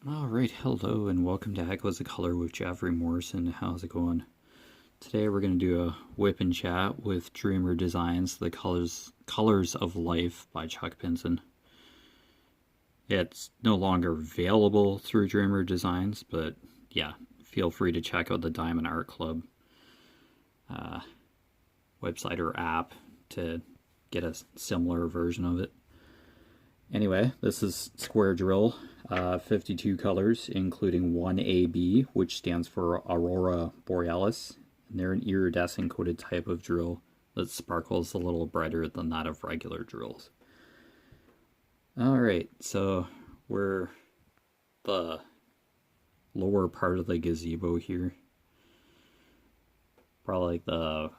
Alright, hello and welcome to Echoes of Color with Jefferey Morrison. How's it going? Today we're going to do a whip and chat with Dreamer Designs, The Colors of Life by Chuck Pinson. It's no longer available through Dreamer Designs, but yeah, feel free to check out the Diamond Art Club website or app to get a similar version of it. Anyway, this is square drill, 52 colors, including one AB, which stands for Aurora Borealis. And they're an iridescent coated type of drill that sparkles a little brighter than that of regular drills. Alright, so we're the lower part of the gazebo here. Probably like the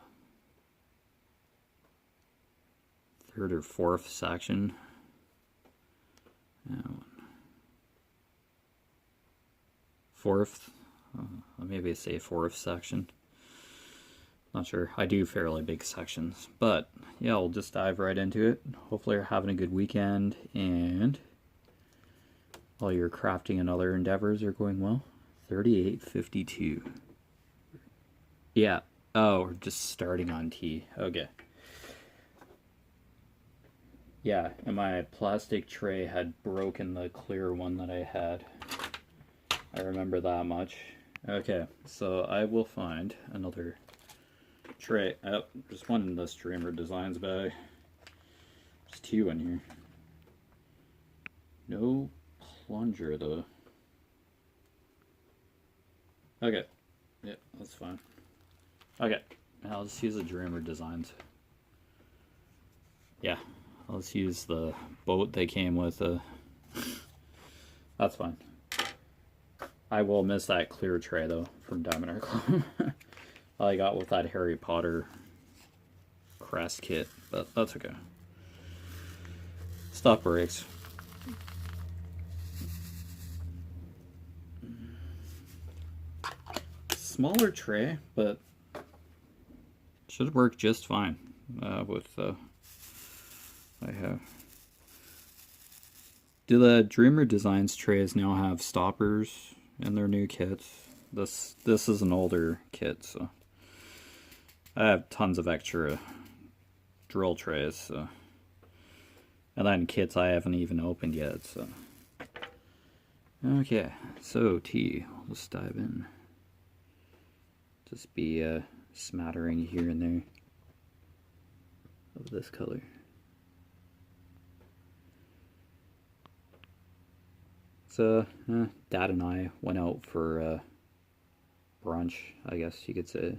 third or fourth section. Fourth, maybe say fourth section. Not sure. I do fairly big sections, but yeah, we'll just dive right into it. Hopefully you're having a good weekend and all your crafting and other endeavors are going well. 3852. Yeah. Oh, we're just starting on T. Okay. Yeah, and my plastic tray had broken the clear one that I had. I remember that much. Okay, so I will find another tray. Oh, just one in this Dreamer Designs bag. There's two in here. No plunger though. Okay, yeah, that's fine. Okay, I'll just use the Dreamer Designs. Yeah, let's use the boat they came with. That's fine. I will miss that clear tray though from Diamond Art Club. I got with that Harry Potter crest kit, but that's okay. Stop breaks. Smaller tray, but should work just fine with I have. Do the Dreamer Designs trays now have stoppers in their new kits? This is an older kit, so I have tons of extra drill trays, so, and then kits I haven't even opened yet. So okay, so T, let's dive in. Just be a smattering here and there of this color. So, Dad and I went out for brunch, I guess you could say.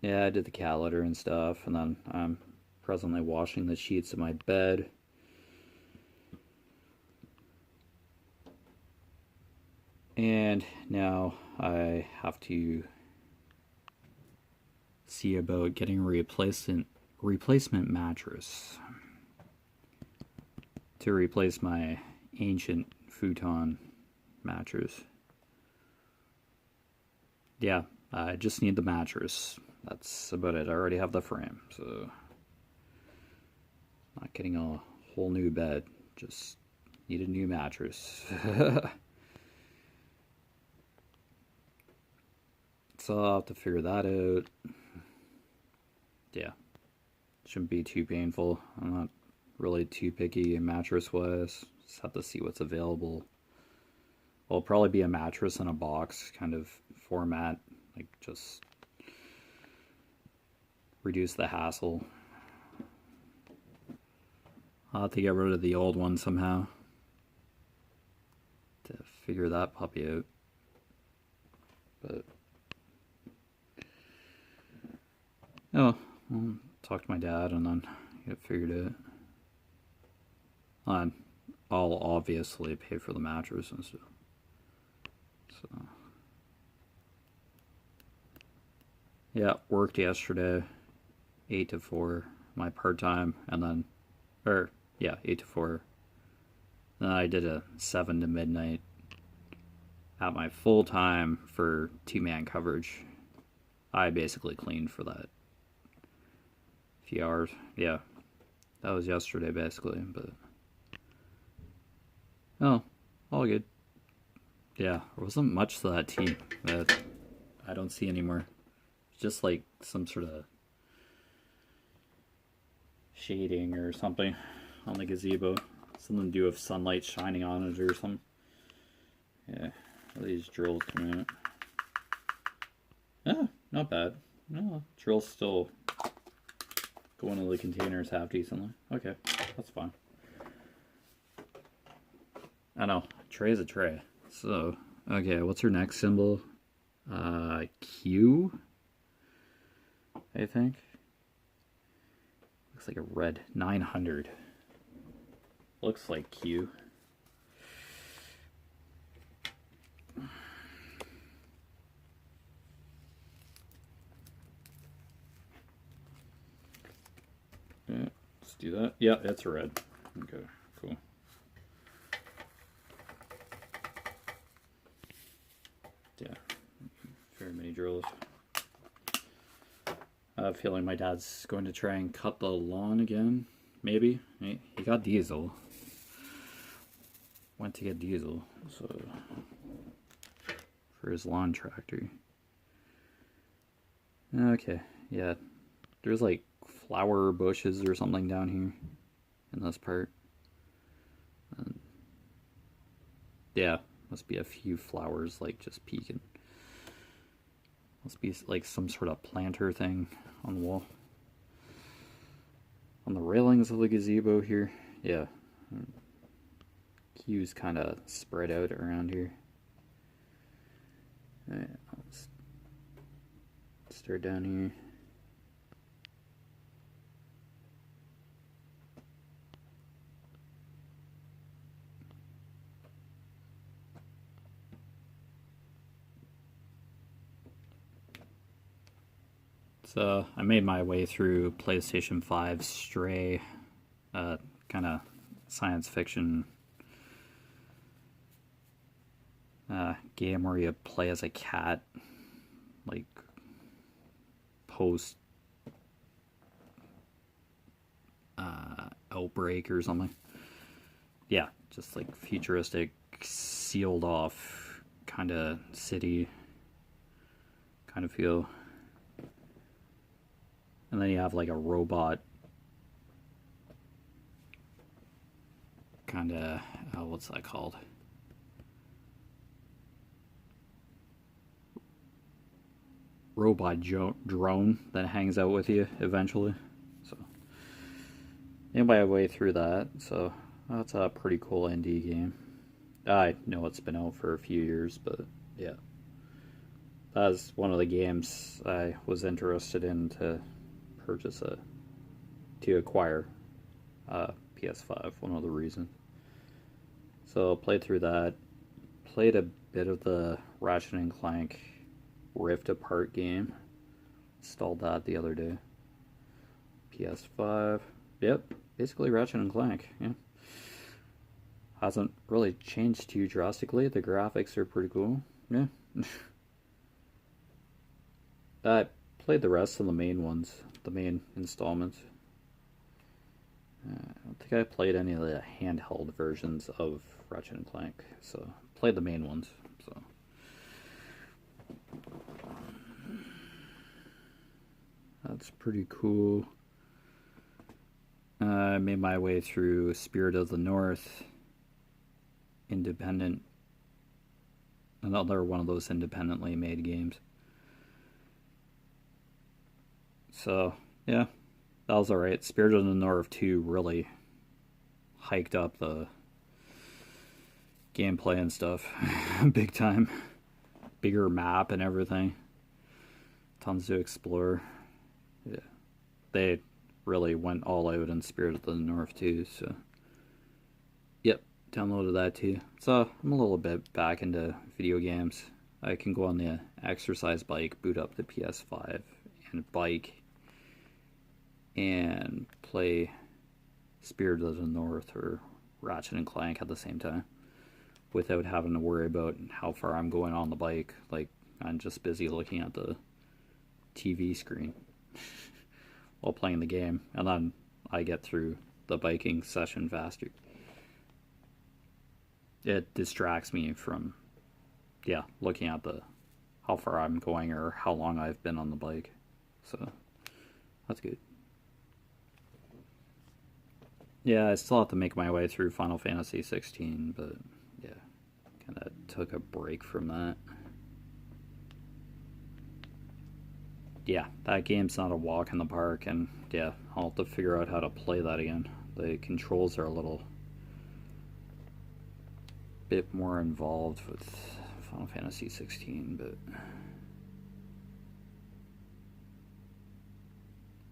Yeah, I did the cat litter and stuff, and then I'm presently washing the sheets of my bed. And now I have to see about getting a replacement mattress to replace my ancient futon mattress. Yeah, I just need the mattress. That's about it. I already have the frame, so not getting a whole new bed. Just need a new mattress. So I'll have to figure that out. Yeah, shouldn't be too painful. I'm not really too picky mattress wise. Just have to see what's available. It'll probably be a mattress in a box kind of format, like just reduce the hassle. I'll have to get rid of the old one somehow to figure that puppy out. But oh, I'll talk to my dad and then get figured out. I'll obviously pay for the mattress and stuff. So yeah, worked yesterday, 8 to 4, my part-time, and then, 8 to 4. Then I did a 7 to midnight at my full-time for 2-man coverage. I basically cleaned for that few hours. Yeah, That was yesterday, basically, but... Oh, all good. Yeah, there wasn't much to that team that I don't see anymore. It's just like some sort of shading or something on the gazebo. Something to do with sunlight shining on it or something. Yeah, all these drills coming out. Ah, not bad. No, drills still go into the containers half decently. Okay, that's fine. I know, tray is a tray. So, okay, what's her next symbol? Q? I think. Looks like a red 900. Looks like Q. Yeah, let's do that. Yeah, it's a red. Okay, cool. Yeah, very many drills. I have a feeling my dad's going to try and cut the lawn again. Maybe. He got diesel. Went to get diesel, so for his lawn tractor. Okay, yeah. There's like flower bushes or something down here in this part. And yeah, must be a few flowers like just peeking. Must be like some sort of planter thing on the wall. On the railings of the gazebo here. Yeah. Q's kind of spread out around here. Alright, let's start down here. So I made my way through PlayStation 5's Stray, kind of science fiction game where you play as a cat, like post outbreak or something. Yeah, just like futuristic, sealed off kind of city kind of feel. And then you have like a robot kind of, what's that called? Robot drone that hangs out with you eventually. So, made my way through that. So, that's a pretty cool indie game. I know it's been out for a few years, but yeah. That's one of the games I was interested in to purchase to acquire PS5, one of the reasons. So played through that, played a bit of the Ratchet and Clank Rift Apart game, installed that the other day. PS5, yep, basically Ratchet and Clank, yeah. Hasn't really changed too drastically, the graphics are pretty cool, yeah. I played the rest of the main ones, the main installments. I don't think I played any of the handheld versions of Ratchet and Clank, so played the main ones. So that's pretty cool. I made my way through Spirit of the North, independent, another one of those independently made games. So, yeah, that was alright. Spirit of the North 2 really hiked up the gameplay and stuff. Big time. Bigger map and everything. Tons to explore. Yeah. They really went all out in Spirit of the North 2, so... Yep, downloaded that too. So, I'm a little bit back into video games. I can go on the exercise bike, boot up the PS5, and bike and play Spirit of the North or Ratchet and Clank at the same time without having to worry about how far I'm going on the bike. Like, I'm just busy looking at the TV screen while playing the game, and then I get through the biking session faster. It distracts me from, yeah, looking at the how far I'm going or how long I've been on the bike. So that's good. Yeah, I still have to make my way through Final Fantasy 16, but yeah, kind of took a break from that. Yeah, that game's not a walk in the park, and yeah, I'll have to figure out how to play that again. The controls are a little bit more involved with Final Fantasy 16, but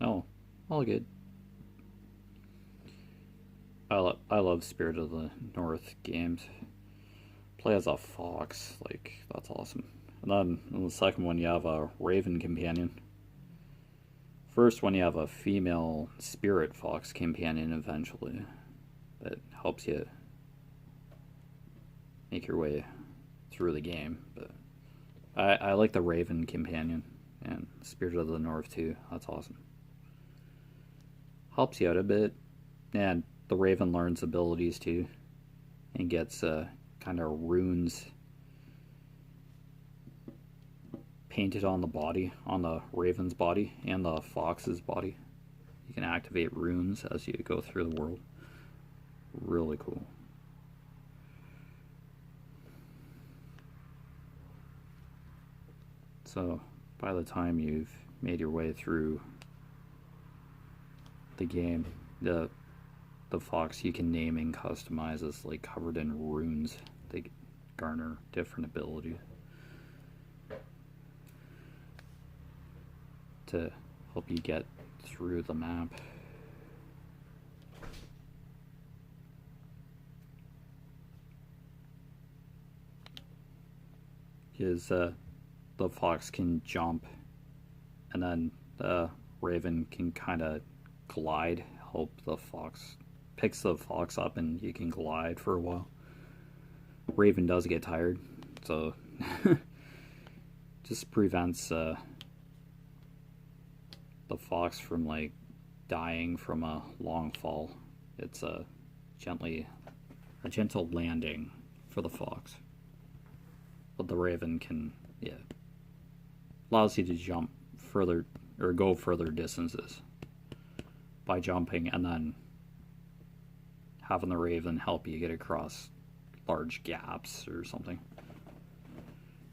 oh, all good. I love Spirit of the North games. Play as a fox, like, that's awesome. And then in the second one, you have a raven companion. First one, you have a female spirit fox companion eventually that helps you make your way through the game. But I like the raven companion and Spirit of the North too. That's awesome. Helps you out a bit. And the raven learns abilities too and gets kind of runes painted on the body, on the raven's body and the fox's body. You can activate runes as you go through the world. Really cool. So by the time you've made your way through the game, the fox you can name and customize as like covered in runes. They garner different abilities to help you get through the map. Is the fox can jump, and then the raven can kind of glide, help the fox, picks the fox up and you can glide for a while. Raven does get tired, so just prevents the fox from like dying from a long fall. It's a gentle landing for the fox. But the raven can, yeah, allows you to jump further or go further distances by jumping, and then having the raven help you get across large gaps or something.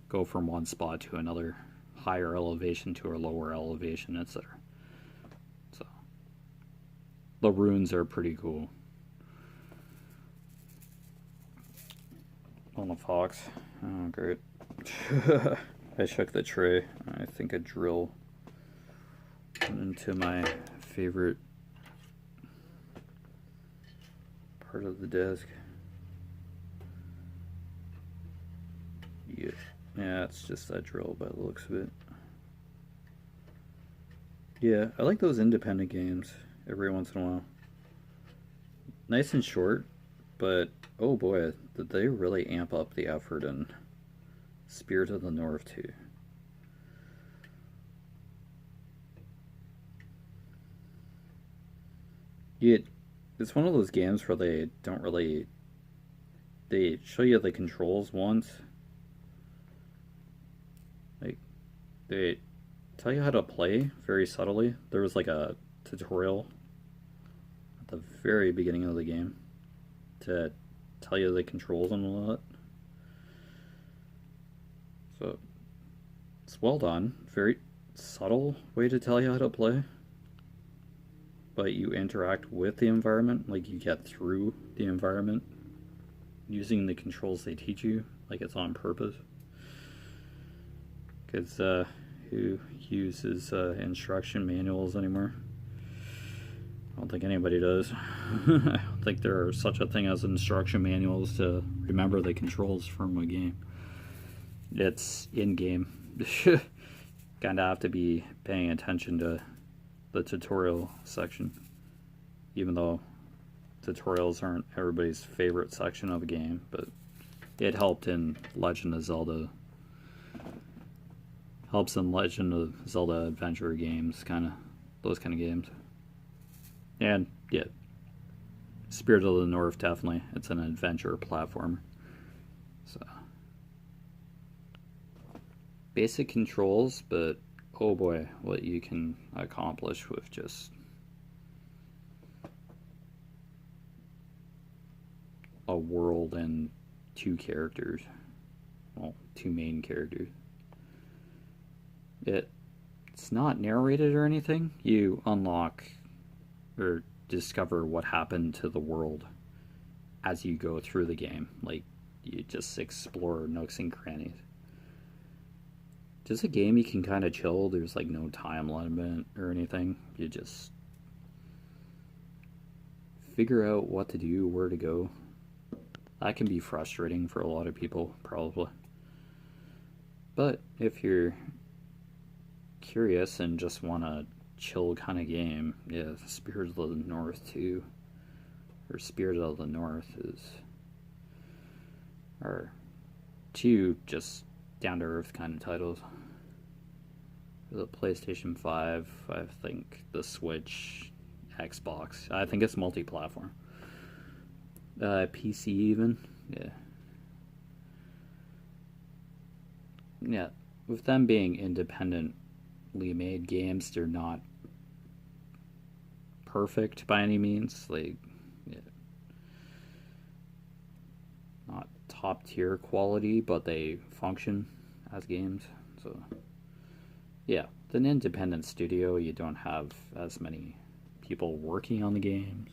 Go from one spot to another, higher elevation to a lower elevation, etc. So the runes are pretty cool. On the fox. Oh, great. I shook the tray. I think a drill went into my favorite part of the desk. Yeah, it's just that drill by the looks of it. Yeah, I like those independent games every once in a while. Nice and short, but oh boy, did they really amp up the effort in Spirit of the North too. It's one of those games where they don't really, they show you the controls once, like they tell you how to play very subtly. There was like a tutorial at the very beginning of the game to tell you the controls and all that. So it's well done. Very subtle way to tell you how to play. But you interact with the environment, like you get through the environment using the controls they teach you, like it's on purpose. Because who uses instruction manuals anymore? I don't think anybody does. I don't think there are such a thing as instruction manuals to remember the controls from a game. It's in-game. Kinda have to be paying attention to the tutorial section, even though tutorials aren't everybody's favorite section of a game, but it helped in Legend of Zelda. Helps in Legend of Zelda adventure games, those kind of games. And yeah, Spirit of the North, definitely. It's an adventure platformer. So, basic controls, but oh boy, what you can accomplish with just a world and two characters. Well, two main characters. It's not narrated or anything. You unlock or discover what happened to the world as you go through the game. Like, you just explore nooks and crannies. Just a game you can kind of chill. There's like no time limit or anything. You just figure out what to do, where to go. That can be frustrating for a lot of people, probably. But if you're curious and just want a chill kind of game, yeah, Spirit of the North 2 or Spirit of the North are two just down to earth kind of titles. The PlayStation 5, I think the Switch, Xbox. I think it's multi-platform. PC even, yeah. Yeah, with them being independently made games, they're not perfect by any means. Like, yeah, not top tier quality, but they function as games. So, yeah, with an independent studio, you don't have as many people working on the games.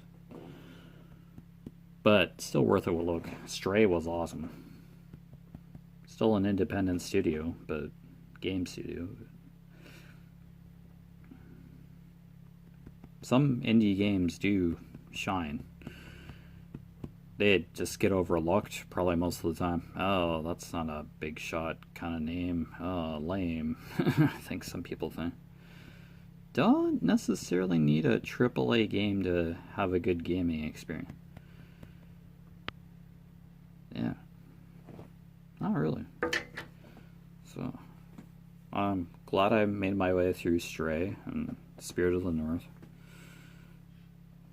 But still worth a look. Stray was awesome. Still an independent studio, but game studio. Some indie games do shine. They just get overlooked probably most of the time. Oh, that's not a big shot kind of name. Oh, lame. I think some people think. Don't necessarily need a AAA game to have a good gaming experience. Yeah. Not really. So, I'm glad I made my way through Stray and Spirit of the North.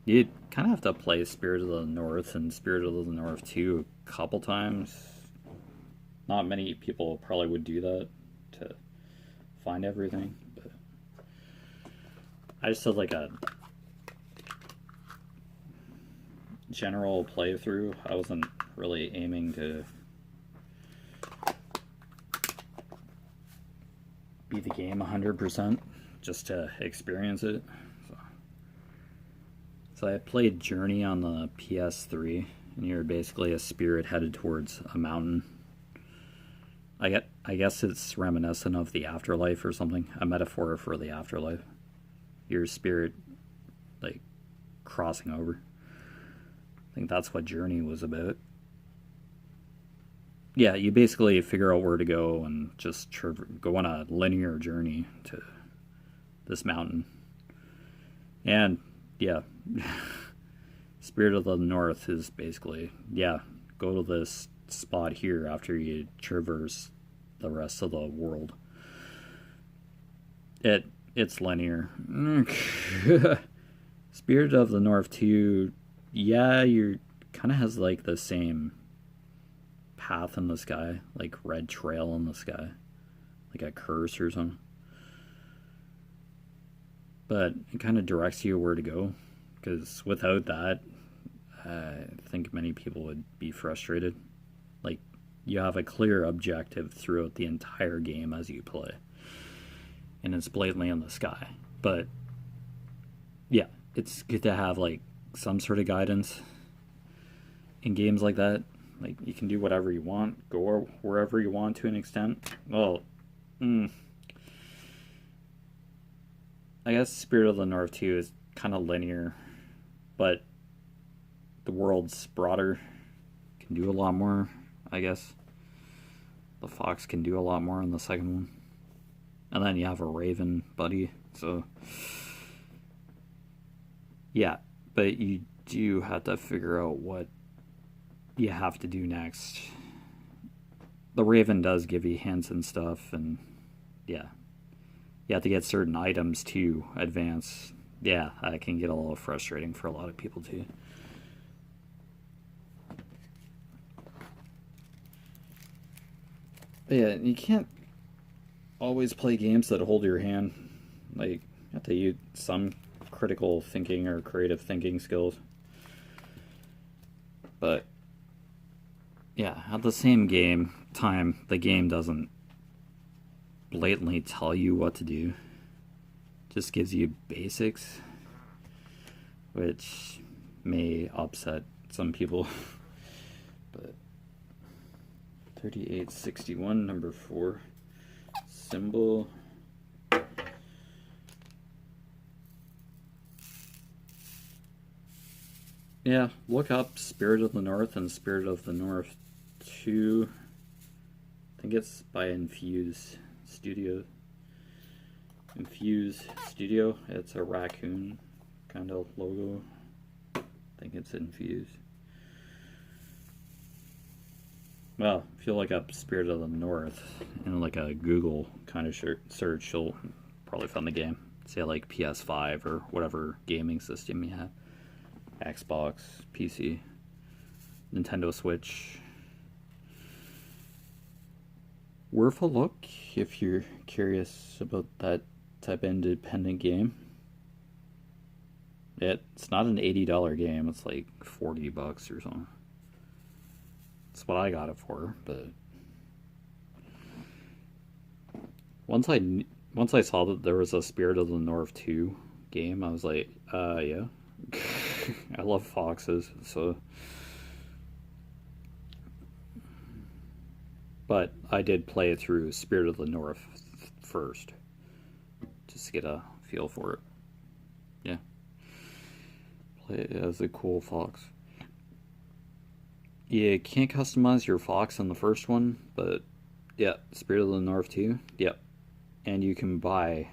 You kind of have to play Spirit of the North and Spirit of the North 2 a couple times. Not many people probably would do that to find everything, but I just did like a general playthrough. I wasn't really aiming to beat the game 100%, just to experience it. So I played Journey on the PS3, and you're basically a spirit headed towards a mountain. I guess it's reminiscent of the afterlife or something, a metaphor for the afterlife. Your spirit, like, crossing over. I think that's what Journey was about. Yeah, you basically figure out where to go and just go on a linear journey to this mountain. And, yeah, Spirit of the North is basically, yeah, go to this spot here after you traverse the rest of the world. It's linear. Spirit of the North 2, yeah, you're kind of has like the same path in the sky, like red trail in the sky, like a curse or something. But it kind of directs you where to go, because without that, I think many people would be frustrated. Like, you have a clear objective throughout the entire game as you play, and it's blatantly in the sky. But yeah, it's good to have like some sort of guidance in games like that. Like, you can do whatever you want, go wherever you want to an extent. Well, I guess Spirit of the North 2 is kind of linear, but the world's broader, can do a lot more, I guess. The fox can do a lot more in the second one. And then you have a raven buddy, so yeah, but you do have to figure out what you have to do next. The raven does give you hints and stuff, and yeah, you have to get certain items to advance. Yeah, that can get a little frustrating for a lot of people too. But yeah, you can't always play games that hold your hand. Like, you have to use some critical thinking or creative thinking skills. But yeah, at the same time, the game doesn't blatantly tell you what to do. It just gives you basics, which may upset some people. But 3861, number 4, symbol. Yeah, look up Spirit of the North and Spirit of the North 2. I think it's by Infuse Studio. Infuse Studio. It's a raccoon kind of logo. I think it's Infuse. Well, if you look up Spirit of the North in like a Google kind of search, you'll probably find the game. Say like PS5 or whatever gaming system you have. Xbox, PC, Nintendo Switch. Worth a look if you're curious about that type of independent game. It's not an $80 game, it's like $40 or something. That's what I got it for, but once I saw that there was a Spirit of the North 2 game, I was like, yeah. I love foxes, so. But I did play through Spirit of the North first, just to get a feel for it. Yeah. Play it as a cool fox. You can't customize your fox in the first one, but yeah, Spirit of the North 2, yep. And you can buy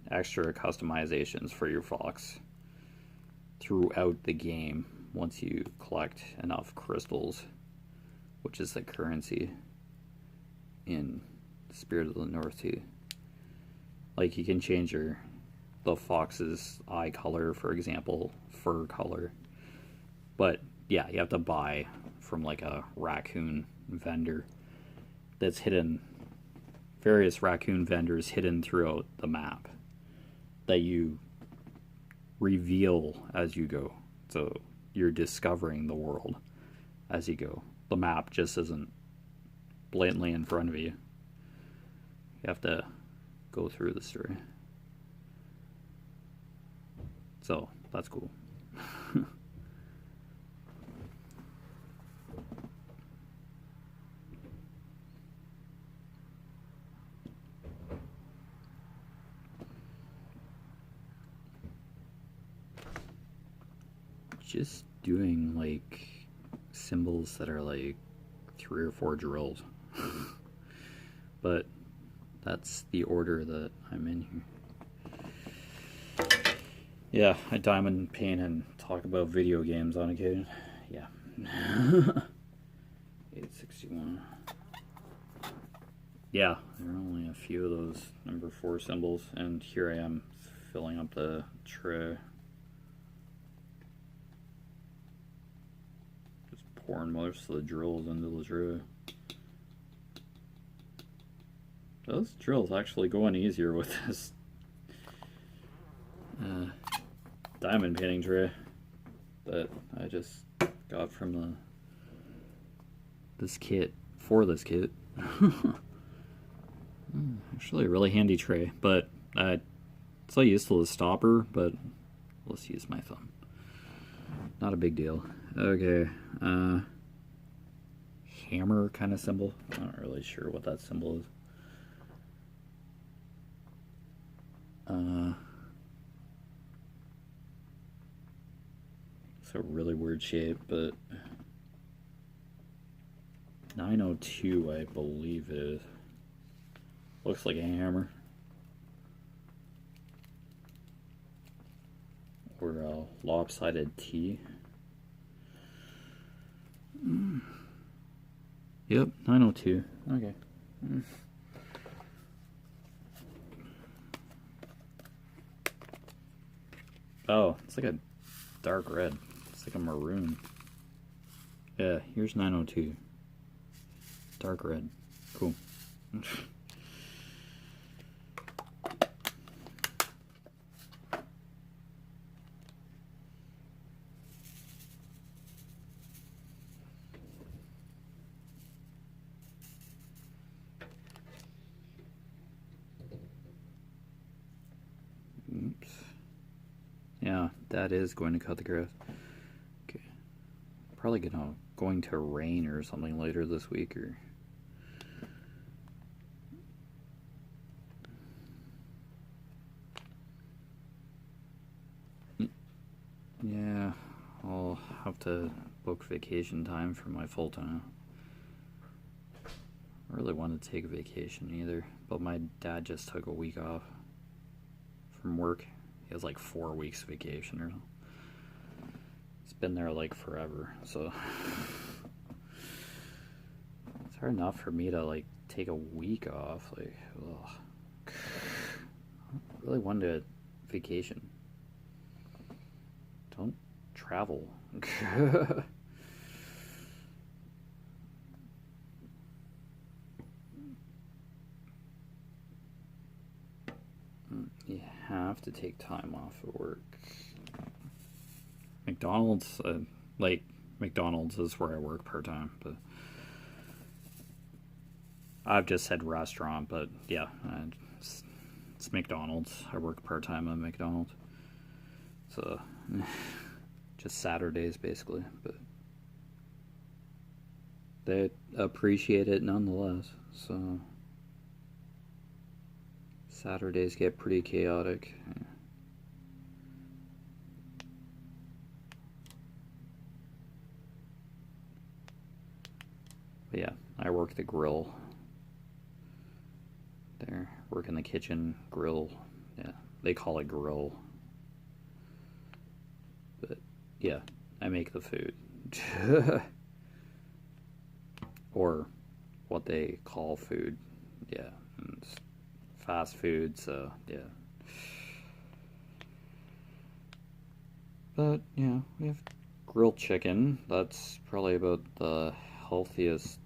extra customizations for your fox throughout the game once you collect enough crystals, which is the currency in Spirit of the North 2. Like, you can change the fox's eye color, for example, fur color. But yeah, you have to buy from like a raccoon vendor that's hidden, various raccoon vendors hidden throughout the map that you reveal as you go. So you're discovering the world as you go. The map just isn't blatantly in front of you. You have to go through the story. So that's cool. Just doing like symbols that are like 3 or 4 drills. But that's the order that I'm in here. Yeah, I diamond paint and talk about video games on occasion. Yeah. 861. Yeah, there are only a few of those number 4 symbols, and here I am filling up the tray. Just pouring most of the drills into the tray. Those drills actually going easier with this diamond painting tray that I just got from this kit, for this kit. Actually a really handy tray, but it's so used to the stopper, but let's use my thumb. Not a big deal. Okay, hammer kind of symbol. I'm not really sure what that symbol is. It's a really weird shape, but 902, I believe it is. Looks like a hammer. Or a lopsided T. Yep, 902. Okay. Oh, it's like a dark red. It's like a maroon. Yeah, here's 902. Dark red. Cool. Oops. Yeah, that is going to cut the grass. Okay. Probably going to rain or something later this week, or yeah, I'll have to book vacation time for my full time. I really want to take a vacation either, but my dad just took a week off from work. He has like 4 weeks vacation or something. It's been there like forever, so it's hard enough for me to like take a week off. Like, ugh. I really wanted a vacation. Don't travel. You have to take time off of work. McDonald's, McDonald's is where I work part-time, but I've just said restaurant, but yeah, it's McDonald's. I work part-time at McDonald's. So, just Saturdays, basically, but they appreciate it nonetheless, so Saturdays get pretty chaotic. But yeah, I work the grill. There, work in the kitchen, grill. Yeah, they call it grill. But yeah, I make the food. Or what they call food. Yeah, it's fast food, so yeah. But yeah, we have grilled chicken. That's probably about the healthiest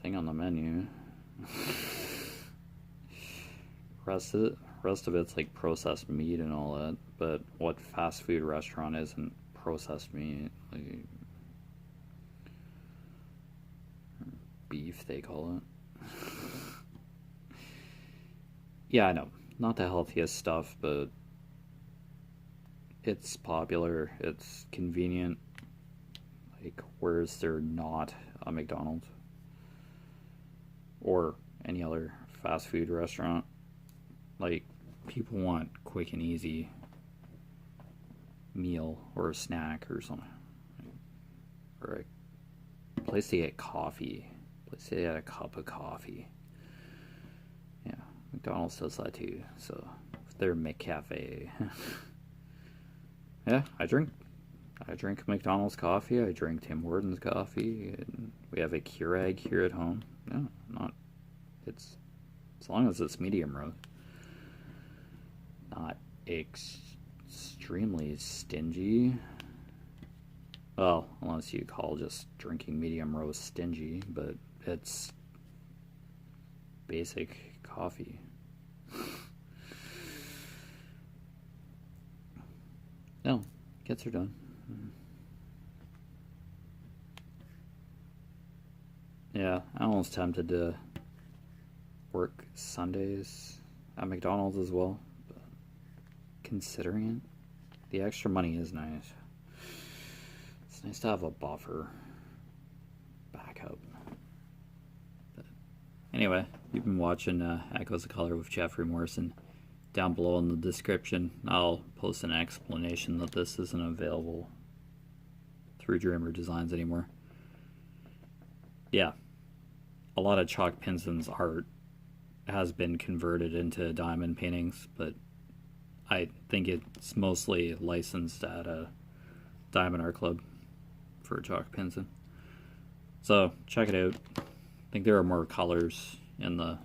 thing on the menu. rest of it's like processed meat and all that. But what fast food restaurant isn't processed meat? Like beef, they call it. Yeah, I know, not the healthiest stuff, but it's popular. It's convenient. Like, where's there not a McDonald's or any other fast food restaurant? Like, people want quick and easy meal or a snack or something, or a place to get coffee, a place to get a cup of coffee. Yeah, McDonald's does that too. So they're McCafe. Yeah, I drink McDonald's coffee. I drink Tim Hortons coffee, and we have a Keurig here at home. No, not. It's as long as it's medium roast, not extremely stingy. Well, unless you call just drinking medium roast stingy, but it's basic coffee. No, gets her done. Yeah, I'm almost tempted to work Sundays at McDonald's as well, but considering it, the extra money is nice. It's nice to have a buffer backup. But anyway, you've been watching Echoes of Color with Jeffery Morrison. Down below in the description, I'll post an explanation that this isn't available through Dreamer Designs anymore. Yeah, a lot of Chalk Pinson's art has been converted into diamond paintings, but I think it's mostly licensed at a diamond art club for Chalk Pinson. So check it out. I think there are more colors in the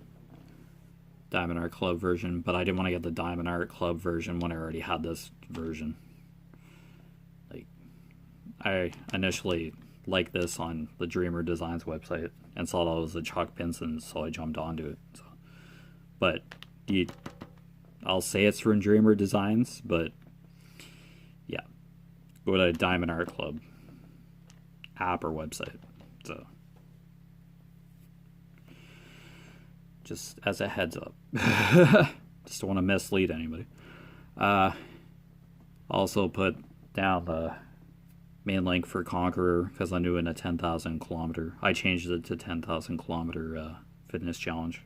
Diamond Art Club version, but I didn't want to get the Diamond Art Club version when I already had this version. Like, I initially liked this on the Dreamer Designs website and saw that it was a Chuck Pinson, so I jumped onto it. So. But I'll say it's from Dreamer Designs, but yeah, go to Diamond Art Club app or website. So just as a heads up, just don't want to mislead anybody. Also put down the main link for Conqueror because I'm doing a 10,000 kilometer. I changed it to 10,000 kilometer fitness challenge.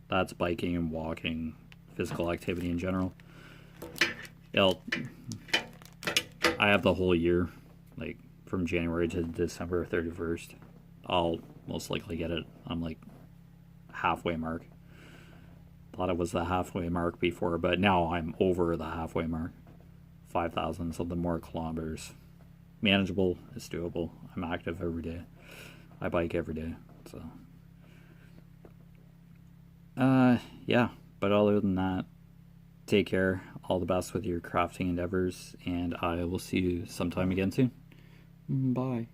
That's biking and walking, physical activity in general. I have the whole year, like from January to December 31st. I'll most likely get it. I'm like halfway mark. Thought it was the halfway mark before, but now I'm over the halfway mark. 5,000 something more kilometers. Manageable, it's doable. I'm active every day. I bike every day, so yeah, but other than that, take care. All the best with your crafting endeavors, and I will see you sometime again soon. Bye.